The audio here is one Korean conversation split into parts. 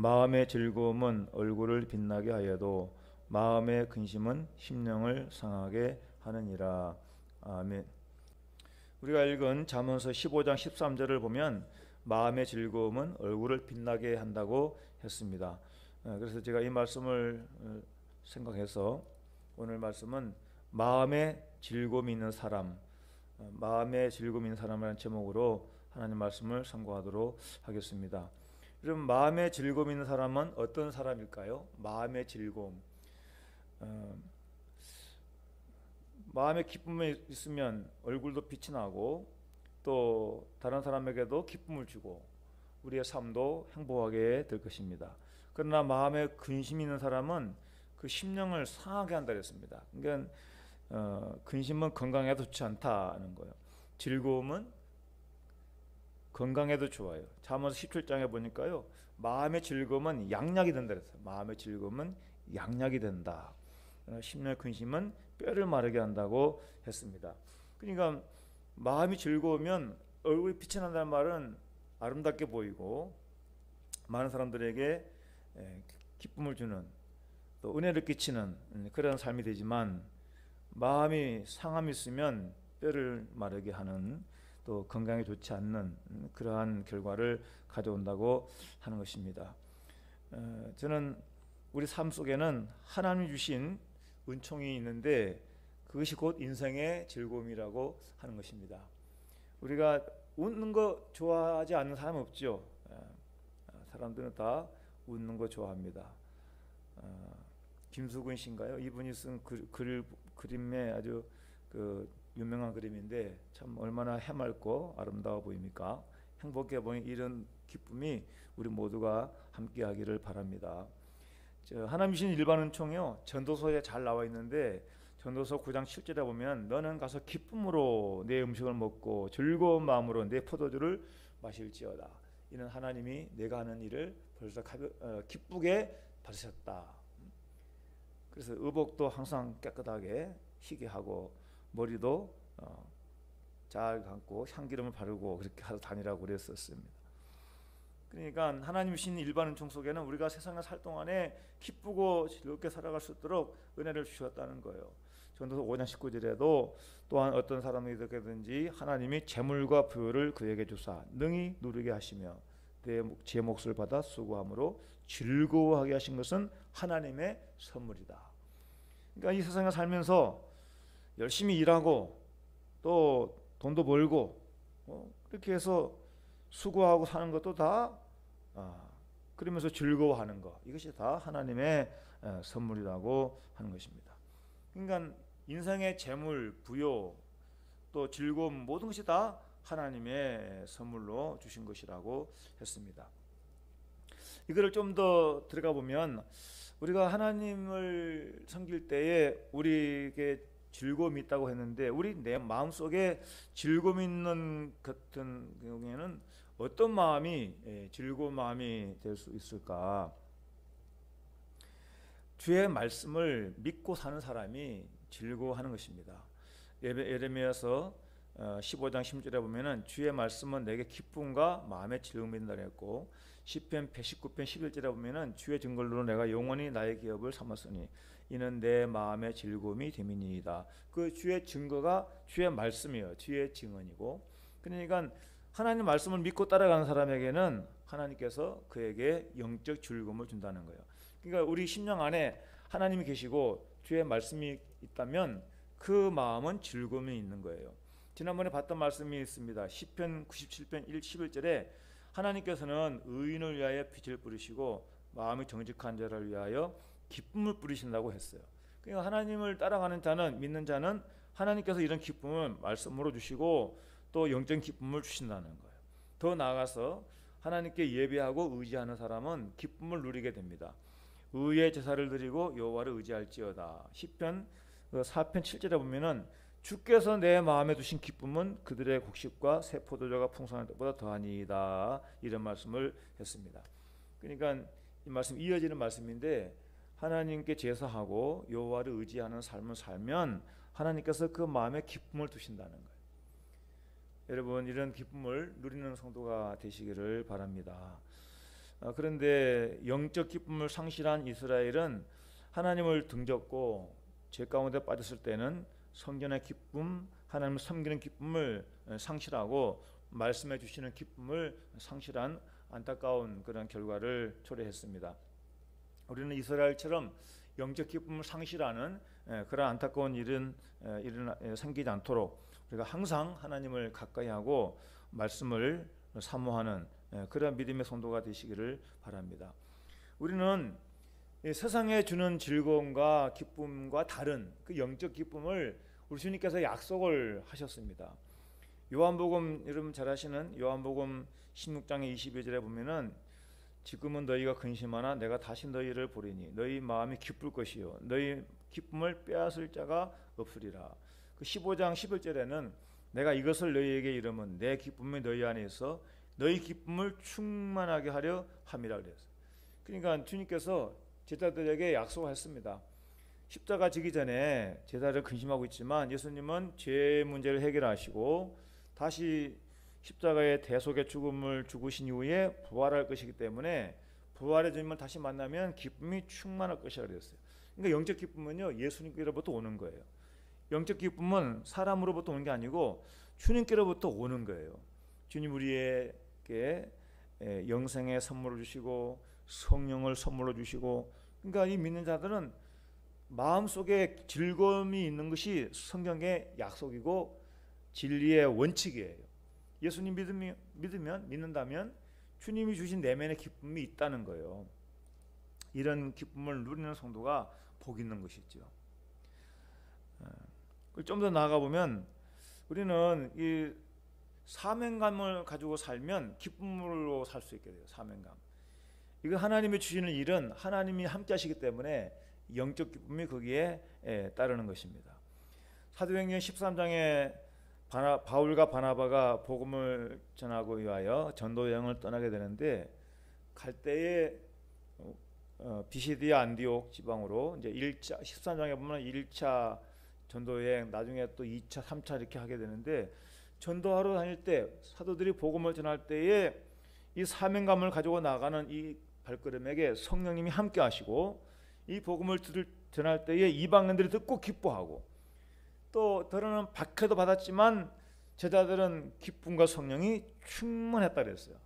마음의 즐거움은 얼굴을 빛나게 하여도 마음의 근심은 심령을 상하게 하느니라. 아멘. 우리가 읽은 잠언서 15장 13절을 보면 마음의 즐거움은 얼굴을 빛나게 한다고 했습니다. 그래서 제가 이 말씀을 생각해서 오늘 말씀은 마음의 즐거움이 있는 사람, 마음의 즐거움이 있는 사람이라는 제목으로 하나님 말씀을 상고하도록 하겠습니다. 그럼 마음의 즐거움이 있는 사람은 어떤 사람일까요? 마음의 즐거움. 마음의 기쁨이 있으면 얼굴도 빛이 나고 또 다른 사람에게도 기쁨을 주고 우리의 삶도 행복하게 될 것입니다. 그러나 마음에 근심이 있는 사람은 그 심령을 상하게 한다 그랬습니다. 그러니까 근심은 건강에도 좋지 않다는 거예요. 즐거움은 건강에도 좋아요. 잠언서 17장에 보니까요, 마음의 즐거움은 양약이 된다 그랬어요. 마음의 즐거움은 양약이 된다. 심령의 근심은 뼈를 마르게 한다고 했습니다. 그러니까 마음이 즐거우면 얼굴이 빛이 난다는 말은 아름답게 보이고 많은 사람들에게 기쁨을 주는 또 은혜를 끼치는 그런 삶이 되지만, 마음이 상함이 있으면 뼈를 마르게 하는 또 건강에 좋지 않는 그러한 결과를 가져온다고 하는 것입니다. 저는 우리 삶 속에는 하나님이 주신 은총이 있는데 그것이 곧 인생의 즐거움이라고 하는 것입니다. 우리가 웃는 거 좋아하지 않는 사람은 없죠. 사람들은 다 웃는 거 좋아합니다. 김수근 씨인가요? 이분이 쓴 그림에 아주 유명한 그림인데 참 얼마나 해맑고 아름다워 보입니까? 행복해 보이는 이런 기쁨이 우리 모두가 함께하기를 바랍니다. 하나님 주신 일반 은총이요, 전도서에 잘 나와 있는데 전도서 9장 7절에 보면 너는 가서 기쁨으로 내 음식을 먹고 즐거운 마음으로 내 포도주를 마실지어다. 이는 하나님이 내가 하는 일을 벌써 기쁘게 받으셨다. 그래서 의복도 항상 깨끗하게 희게 하고 머리도 잘 감고 향기름을 바르고 그렇게 하고 다니라고 그랬었습니다. 그러니까 하나님 주신 일반 은총 속에는 우리가 세상에 살 동안에 기쁘고 즐겁게 살아갈 수 있도록 은혜를 주셨다는 거예요. 전도서 5장 19절에도 또한 어떤 사람에게든지 하나님이 재물과 부여를 그에게 주사 능히 누리게 하시며 제 몫을 받아 수고함으로 즐거워하게 하신 것은 하나님의 선물이다. 그러니까 이 세상에 살면서 열심히 일하고 또 돈도 벌고 그렇게 해서 수고하고 사는 것도 다 그러면서 즐거워하는 것, 이것이 다 하나님의 선물이라고 하는 것입니다. 그러니까 인생의 재물, 부요, 또 즐거움 모든 것이 다 하나님의 선물로 주신 것이라고 했습니다. 이거를 좀 더 들어가 보면 우리가 하나님을 섬길 때에 우리에게 즐거움이 있다고 했는데 우리 내 마음속에 즐거움 있는 같은 경우에는 어떤 마음이 즐거운 마음이 될 수 있을까? 주의 말씀을 믿고 사는 사람이 즐거워하는 것입니다. 예레미야서 15장 10절에 보면은 주의 말씀은 내게 기쁨과 마음의 즐거움이 된다 그랬고, 시편 119편 11절에 보면은 주의 증거로 내가 영원히 나의 기업을 삼았으니 이는 내 마음의 즐거움이 됨이니이다. 그 주의 증거가 주의 말씀이에요. 주의 증언이고, 그러니까 하나님 말씀을 믿고 따라가는 사람에게는 하나님께서 그에게 영적 즐거움을 준다는 거예요. 그러니까 우리 심령 안에 하나님이 계시고 주의 말씀이 있다면 그 마음은 즐거움이 있는 거예요. 지난번에 봤던 말씀이 있습니다. 시편 97편 11절에 하나님께서는 의인을 위하여 빛을 뿌리시고 마음이 정직한 자를 위하여 기쁨을 뿌리신다고 했어요. 그러니까 하나님을 따라가는 자는, 믿는 자는 하나님께서 이런 기쁨을 말씀으로 주시고 또 영적 기쁨을 주신다는 거예요. 더 나아가서 하나님께 예배하고 의지하는 사람은 기쁨을 누리게 됩니다. 의의 제사를 드리고 여호와를 의지할지어다. 시편 4편 7절에 보면은 주께서 내 마음에 두신 기쁨은 그들의 곡식과 새 포도주가 풍성할 때보다 더하니이다. 이런 말씀을 했습니다. 그러니까 이 말씀 이어지는 말씀인데, 하나님께 제사하고 여호와를 의지하는 삶을 살면 하나님께서 그 마음에 기쁨을 두신다는 거예요. 여러분, 이런 기쁨을 누리는 성도가 되시기를 바랍니다. 그런데 영적 기쁨을 상실한 이스라엘은 하나님을 등졌고 죄 가운데 빠졌을 때는 성전의 기쁨, 하나님을 섬기는 기쁨을 상실하고 말씀해 주시는 기쁨을 상실한 안타까운 그런 결과를 초래했습니다. 우리는 이스라엘처럼 영적 기쁨을 상실하는 그런 안타까운 일은 생기지 않도록 우리가 항상 하나님을 가까이하고 말씀을 사모하는 그런 믿음의 성도가 되시기를 바랍니다. 우리는 세상에 주는 즐거움과 기쁨과 다른 그 영적 기쁨을 우리 주님께서 약속을 하셨습니다. 요한복음, 여러분 잘 아시는 요한복음 16장의 22절에 보면은 지금은 너희가 근심하나 내가 다시 너희를 보리니 너희 마음이 기쁠 것이요 너희 기쁨을 빼앗을 자가 없으리라. 그 15장 11절에는 내가 이것을 너희에게 이르면 내 기쁨이 너희 안에 있어 너희 기쁨을 충만하게 하려 함이라 그랬어요. 그러니까 주님께서 제자들에게 약속했습니다. 십자가 지기 전에 제자를 근심하고 있지만 예수님은 죄 문제를 해결하시고 다시 십자가의 대속의 죽음을 죽으신 이후에 부활할 것이기 때문에 부활의 주님을 다시 만나면 기쁨이 충만할 것이라 그랬어요. 그러니까 영적 기쁨은요 예수님께로부터 오는 거예요. 영적 기쁨은 사람으로부터 오는 게 아니고 주님께로부터 오는 거예요. 주님 우리에게 영생의 선물을 주시고 성령을 선물로 주시고, 그러니까 이 믿는 자들은 마음속에 즐거움이 있는 것이 성경의 약속이고 진리의 원칙이에요. 예수님 믿는다면 주님이 주신 내면의 기쁨이 있다는 거예요. 이런 기쁨을 누리는 성도가 복 있는 것이죠. 좀 더 나아가 보면 우리는 이 사명감을 가지고 살면 기쁨으로 살 수 있게 돼요. 사명감. 이거 하나님이 주시는 일은 하나님이 함께 하시기 때문에 영적 기쁨이 거기에 따르는 것입니다. 사도행전 13장에 바울과 바나바가 복음을 전하고 위하여 전도 여행을 떠나게 되는데 갈 때에 비시디아 안디옥 지방으로 이제 1차 13장에 보면 1차 전도 여행, 나중에 또 2차, 3차 이렇게 하게 되는데 전도하러 다닐 때 사도들이 복음을 전할 때에 이 사명감을 가지고 나가는 이 발걸음에게 성령님이 함께 하시고 이 복음을 전할 때에 이방인들이 듣고 기뻐하고 또 더러는 박해도 받았지만 제자들은 기쁨과 성령이 충만했다 그랬어요.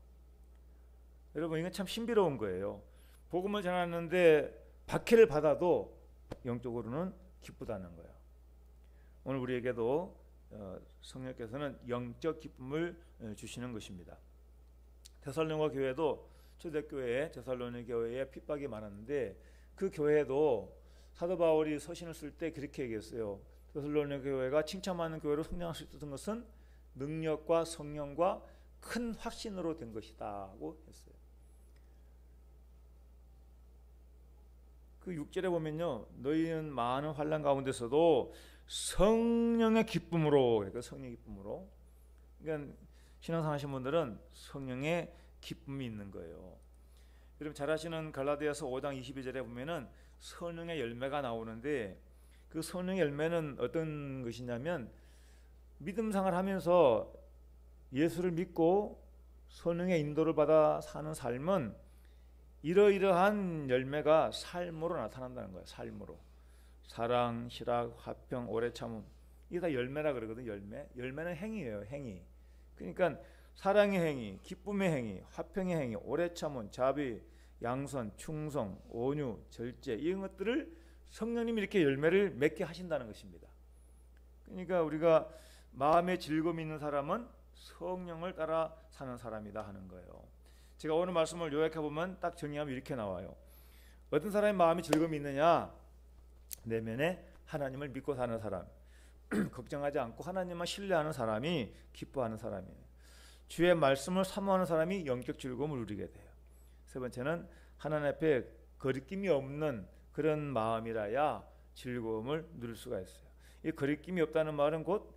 여러분 이건 참 신비로운 거예요. 복음을 전하는데 박해를 받아도 영적으로는 기쁘다는 거예요. 오늘 우리에게도 성령께서는 영적 기쁨을 주시는 것입니다. 데살로니가 교회도 초대교회에 데살로니가 교회에 핍박이 많았는데 그 교회도 사도 바울이 서신을 쓸 때 그렇게 얘기했어요. 데살로니가 교회가 칭찬받는 교회로 성장할 수 있었던 것은 능력과 성령과 큰 확신으로 된 것이다고 했어요. 그 6절에 보면요, 너희는 많은 환난 가운데서도 성령의 기쁨으로, 그러니까 성령의 기쁨으로, 그러니까 신앙생활 하신 분들은 성령의 기쁨이 있는 거예요. 여러분 잘 아시는 갈라디아서 5장 22절에 보면은 성령의 열매가 나오는데 그 성령의 열매는 어떤 것이냐면 믿음 생활을 하면서 예수를 믿고 성령의 인도를 받아 사는 삶은 이러이러한 열매가 삶으로 나타난다는 거예요. 삶으로. 사랑, 실학, 화평, 오래 참음. 이게 다 열매라 그러거든요. 열매는 행위예요. 행위. 그러니까 사랑의 행위, 기쁨의 행위, 화평의 행위, 오래 참음, 자비, 양선, 충성, 온유, 절제 이런 것들을 성령님이 이렇게 열매를 맺게 하신다는 것입니다. 그러니까 우리가 마음에 즐거움이 있는 사람은 성령을 따라 사는 사람이다 하는 거예요. 제가 오늘 말씀을 요약해 보면 딱 정의하면 이렇게 나와요. 어떤 사람의 마음이 즐거움이 있느냐? 내면에 하나님을 믿고 사는 사람, 걱정하지 않고 하나님만 신뢰하는 사람이 기뻐하는 사람이에요. 주의 말씀을 사모하는 사람이 영적 즐거움을 누리게 돼요. 세 번째는 하나님 앞에 거리낌이 없는 그런 마음이라야 즐거움을 누릴 수가 있어요. 이 거리낌이 없다는 말은 곧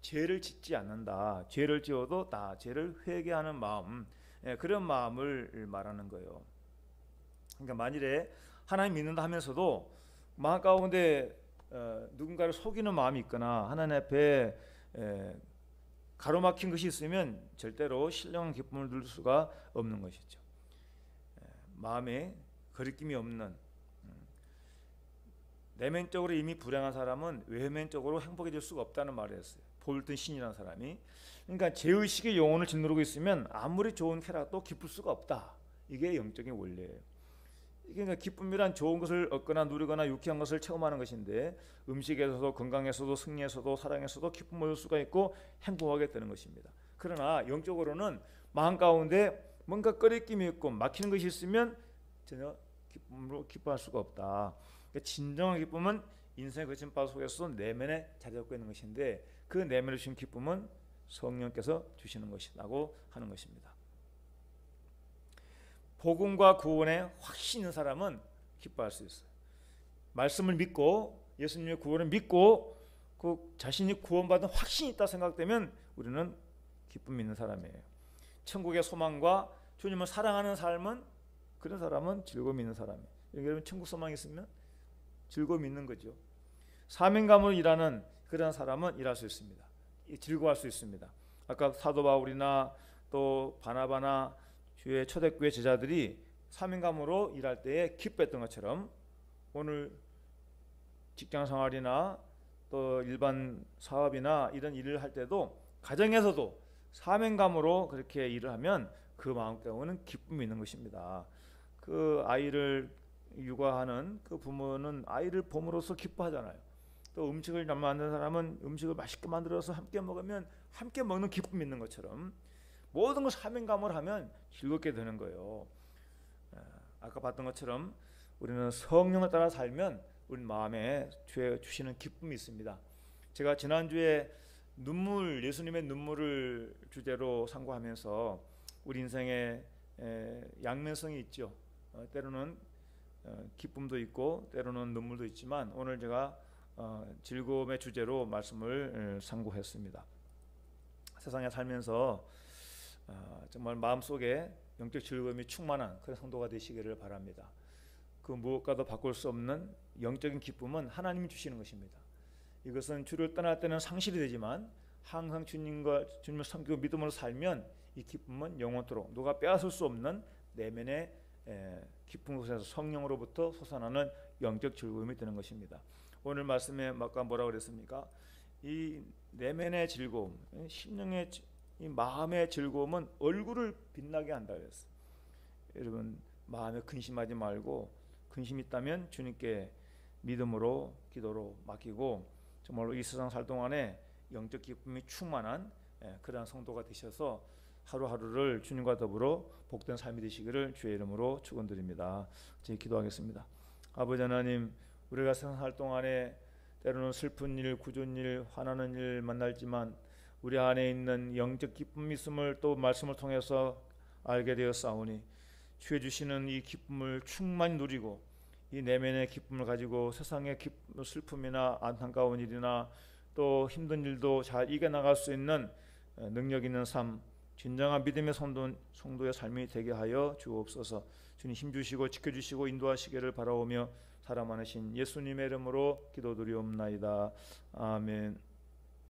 죄를 짓지 않는다. 죄를 지어도 다 죄를 회개하는 마음, 그런 마음을 말하는 거예요. 그러니까 만일에 하나님 믿는다 하면서도 마음 가운데 누군가를 속이는 마음이 있거나 하나님 앞에 가로막힌 것이 있으면 절대로 신령한 기쁨을 누릴 수가 없는 것이죠. 마음에 거리낌이 없는, 내면적으로 이미 불행한 사람은 외면적으로 행복해질 수가 없다는 말을 했어요. 볼튼 신이라는 사람이. 그러니까 죄의식의 영혼을 짓누르고 있으면 아무리 좋은 쾌락도 기쁠 수가 없다. 이게 영적인 원리예요. 그러니까 기쁨이란 좋은 것을 얻거나 누리거나 유쾌한 것을 체험하는 것인데, 음식에서도 건강에서도 승리에서도 사랑에서도 기쁨을 얻을 수가 있고 행복하게 되는 것입니다. 그러나 영적으로는 마음 가운데 뭔가 꺼리낌이 있고 막히는 것이 있으면 전혀 기쁨으로 기뻐할 수가 없다. 그러니까 진정한 기쁨은 인생의 거친 바 속에서 내면에 자리 잡고 있는 것인데, 그 내면에 주신 기쁨은 성령께서 주시는 것이라고 하는 것입니다. 복음과 구원에 확신 있는 사람은 기뻐할 수 있어요. 말씀을 믿고 예수님의 구원을 믿고 그 자신이 구원받은 확신이 있다 생각되면 우리는 기쁨이 있는 사람이에요. 천국의 소망과 주님을 사랑하는 삶은, 그런 사람은 즐거움이 있는 사람이에요. 여러분 천국 소망이 있으면 즐거움이 있는 거죠. 사명감으로 일하는 그런 사람은 일할 수 있습니다. 즐거워할 수 있습니다. 아까 사도 바울이나 또 바나바나 주의 초대교회 제자들이 사명감으로 일할 때에 기뻐했던 것처럼, 오늘 직장 생활이나 또 일반 사업이나 이런 일을 할 때도, 가정에서도 사명감으로 그렇게 일을 하면 그 마음 가운데는 기쁨이 있는 것입니다. 그 아이를 육아하는 그 부모는 아이를 봄으로써 기뻐하잖아요. 또 음식을 잘 만드는 사람은 음식을 맛있게 만들어서 함께 먹으면 함께 먹는 기쁨이 있는 것처럼, 모든 걸 사명감으로 하면 즐겁게 되는 거예요. 아까 봤던 것처럼 우리는 성령을 따라 살면 우리 마음에 주시는 기쁨이 있습니다. 제가 지난주에 눈물, 예수님의 눈물을 주제로 상고하면서 우리 인생에 양면성이 있죠. 때로는 기쁨도 있고 때로는 눈물도 있지만, 오늘 제가 즐거움의 주제로 말씀을 상고했습니다. 세상에 살면서 정말 마음속에 영적 즐거움이 충만한 그런 성도가 되시기를 바랍니다. 그 무엇과도 바꿀 수 없는 영적인 기쁨은 하나님이 주시는 것입니다. 이것은 주를 떠날 때는 상실이 되지만 항상 주님을 섬기고 믿음으로 살면 이 기쁨은 영원토록 누가 빼앗을 수 없는 내면의 깊은 곳에서 성령으로부터 솟아나는 영적 즐거움이 되는 것입니다. 오늘 말씀에 아까 뭐라고 그랬습니까? 이 내면의 즐거움, 심령의 이 마음의 즐거움은 얼굴을 빛나게 한다 그랬어요. 여러분 마음에 근심하지 말고, 근심이 있다면 주님께 믿음으로 기도로 맡기고 정말로 이 세상 살 동안에 영적 기쁨이 충만한 그러한 성도가 되셔서 하루하루를 주님과 더불어 복된 삶이 되시기를 주의 이름으로 축원드립니다. 저희 기도하겠습니다. 아버지 하나님, 우리가 세상 살 동안에 때로는 슬픈 일, 굳은 일, 화나는 일 만날지만 우리 안에 있는 영적 기쁨이 있음을 또 말씀을 통해서 알게 되었사오니, 주의 주시는 이 기쁨을 충만히 누리고 이 내면의 기쁨을 가지고 세상의 슬픔이나 안타까운 일이나 또 힘든 일도 잘 이겨나갈 수 있는 능력 있는 삶, 진정한 믿음의 성도의 삶이 되게 하여 주옵소서. 주님 힘주시고 지켜주시고 인도하시기를 바라오며 사랑 많으신 예수님의 이름으로 기도드리옵나이다. 아멘.